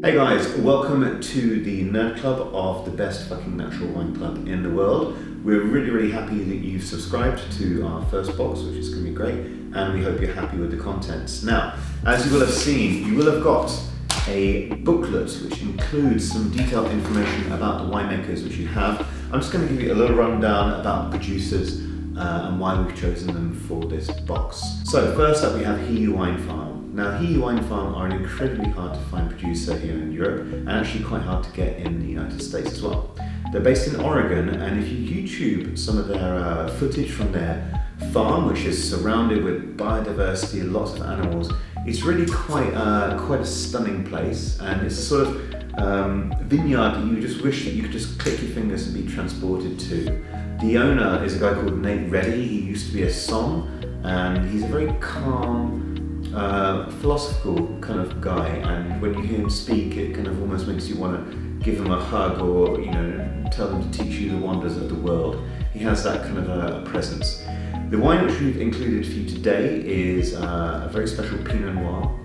Hey guys, welcome to the Nerd Club of the best fucking natural wine club in the world. We're really happy that you've subscribed to our first box, which is going to be great, and we hope you're happy with the contents. Now, as you will have seen, you will have got a booklet which includes some detailed information about the winemakers which you have. I'm just going to give you a little rundown about the producers and why we've chosen them for this box. So first up we have Hiyu Wine Farm. Now, Hiyu Wine Farm are an incredibly hard to find producer here in Europe and actually quite hard to get in the United States as well. They're based in Oregon, and if you YouTube some of their footage from their farm, which is surrounded with biodiversity, lots of animals, it's really quite a stunning place, and it's a sort of vineyard that you just wish that you could just click your fingers and be transported to. The owner is a guy called Nate Reddy. He used to be a som, and he's a very calm, philosophical kind of guy, and when you hear him speak, it kind of almost makes you want to give him a hug or, you know, tell him to teach you the wonders of the world. He has that kind of a presence. The wine which we've included for you today is a very special Pinot Noir.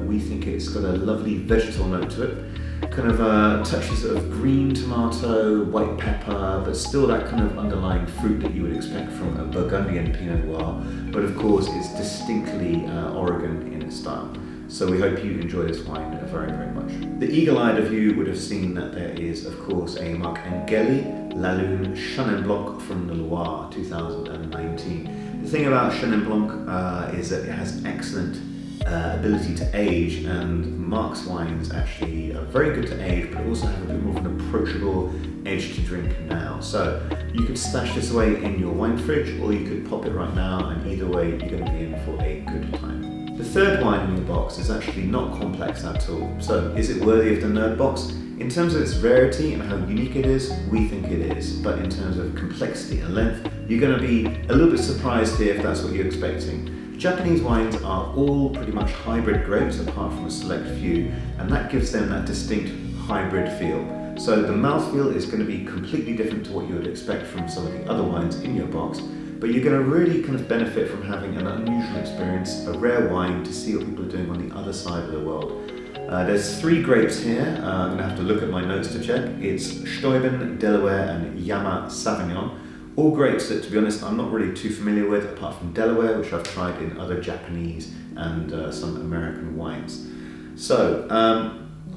We think it's got a lovely vegetal note to it, kind of touches of green tomato, white pepper, but still that kind of underlying fruit that you would expect from a Burgundian Pinot Noir, but of course it's distinctly Oregon in its style. So we hope you enjoy this wine very much. The eagle-eyed of you would have seen that there is of course a Marc Angeli La Lune Chenin Blanc from the Loire 2019. The thing about Chenin Blanc is that it has excellent ability to age, and Marc's wines actually are very good to age but also have a bit more of an approachable edge to drink now. So you could stash this away in your wine fridge, or you could pop it right now, and either way you're going to be in for a good time. The third wine in your box is actually not complex at all. So is it worthy of the Nerd box? In terms of its rarity and how unique it is, we think it is, but in terms of complexity and length, you're going to be a little bit surprised here if that's what you're expecting. Japanese wines are all pretty much hybrid grapes apart from a select few, and that gives them that distinct hybrid feel. So the mouthfeel is going to be completely different to what you would expect from some of the other wines in your box, but you're going to really kind of benefit from having an unusual experience, a rare wine, to see what people are doing on the other side of the world. There's three grapes here. I'm going to have to look at my notes to check. It's Steuben, Delaware and Yama Sauvignon. All grapes that, to be honest, I'm not really too familiar with, apart from Delaware, which I've tried in other Japanese and some American wines. So,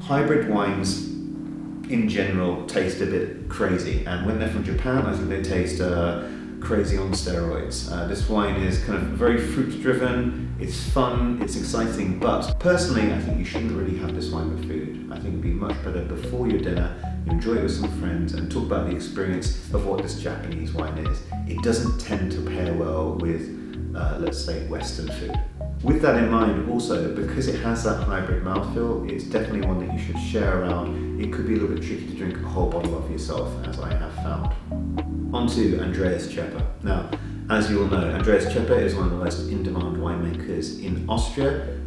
hybrid wines in general taste a bit crazy, and when they're from Japan, I think they taste crazy on steroids. This wine is kind of very fruit driven, it's fun, it's exciting, but personally I think you shouldn't really have this wine with food. I think it'd be much better before your dinner, you enjoy it with some friends and talk about the experience of what this Japanese wine is. It doesn't tend to pair well with, let's say, Western food. With that in mind also, because it has that hybrid mouthfeel, it's definitely one that you should share around. It could be a little bit tricky to drink a whole bottle of yourself, as I have found. On to Andreas Chepper. Now, as you all know, Andreas Chepper is one of the most in-demand winemakers in Austria,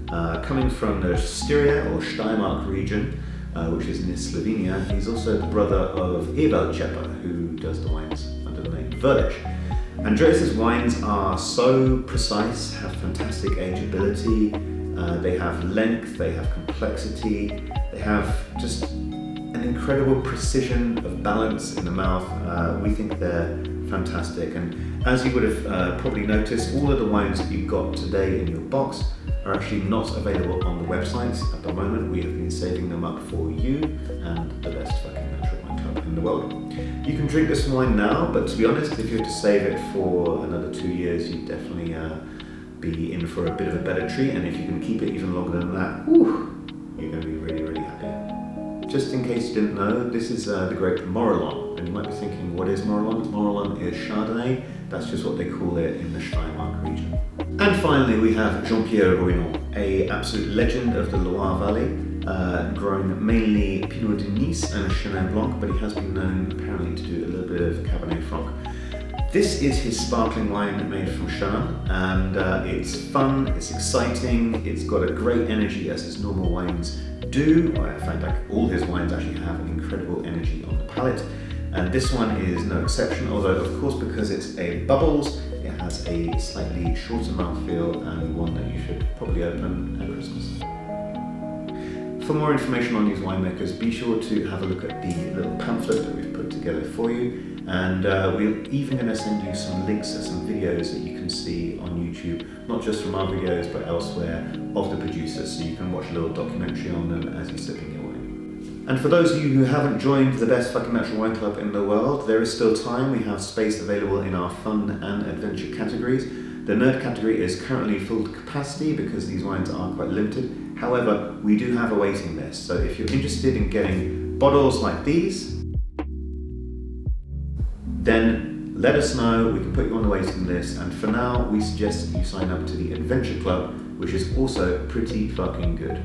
coming from the Styria or Steiermark region, which is near Slovenia. He's also the brother of Ewald Chepper, who does the wines under the name Verlich. Andreas's wines are so precise, have fantastic ageability, they have length, they have complexity, they have just an incredible precision of balance in the mouth. We think they're fantastic, and as you would have probably noticed, all of the wines that you've got today in your box are actually not available on the website at the moment. We have been saving them up for you and the best fucking natural wine club in the world. You can drink this wine now, but to be honest, if you were to save it for another 2 years, you'd definitely be in for a bit of a better treat, and if you can keep it even longer than that, you're going to be really happy. Just in case you didn't know, this is the grape Morillon, and you might be thinking, what is Morillon? Morillon is Chardonnay. That's just what they call it in the Steiermark region. And finally, we have Jean-Pierre Rouillon, an absolute legend of the Loire Valley, growing mainly Pinot de Nice and Chenin Blanc, but he has been known apparently to do a little bit of Cabernet Franc. This is his sparkling wine made from Chenin, and it's fun, it's exciting, it's got a great energy as his normal wines do. In fact, like, all his wines actually have an incredible energy on the palate, and this one is no exception, although of course because it's a bubbles, it has a slightly shorter mouthfeel and one that you should probably open at Christmas. For more information on these winemakers, be sure to have a look at the little pamphlet that we've put together for you, and we're even going to send you some links to some videos that you can see on YouTube, not just from our videos but elsewhere, of the producers, so you can watch a little documentary on them as you're sipping your wine. And for those of you who haven't joined the Best Fucking Natural Wine Club in the world, there is still time. We have space available in our fun and adventure categories. The nerd category is currently full capacity because these wines are quite limited. However, we do have a waiting list, so if you're interested in getting bottles like these, then let us know, we can put you on the waiting list, and for now we suggest that you sign up to the Adventure Club, which is also pretty fucking good.